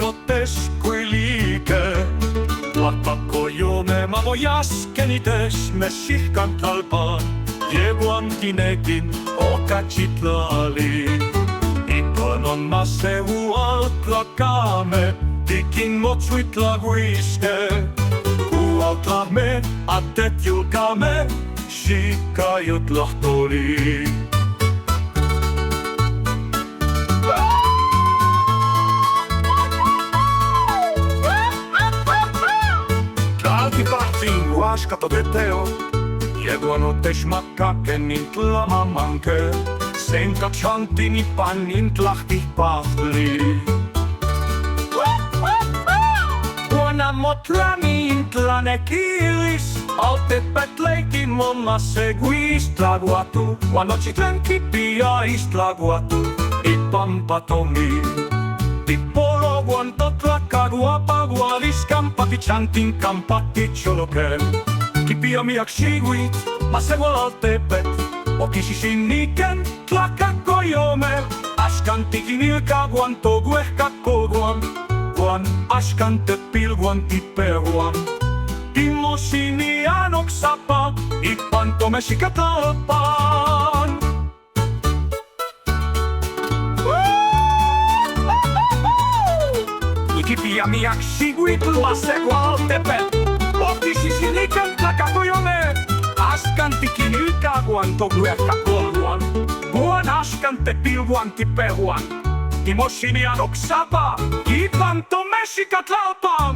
xicayotes cuiliquen, tlacacoyome yazquen itech mexihcantlalpan, yehuan nequin ocachi tlalli, icanon macehualtlacame, tiquin mocuitlahuizquen, cuautlahme yulcame, xicayo tlahtoli. Huaska teo, yehuan makkaken intlamanke, senka chantini panin tlahti pahli. Vuonna motlami intlanekilis, altepet leikin monna seguistlaguatu, vanocitlen kipia istlaguatu, ipampatomi. Tipolo guanto tlacaguapagualiscan patichantin campati choloken. Kipia miak xiguit, macehual altepet, okixixiniken tlacacoyome, axkan tiquinilca guanto guehcacoguan, guan axkan tepilguan tipeguan. Timosini anoxapa, ipanto mexihcantlalpan. Kipia miak xiguit, macehual altepet, okixixiniken tlacacoyome, axkan tiquinilca guanto guehcacoguan, guan axkan tepilguan tipeguan. Timosini anoxapa, ipanto mexihcantlalpan.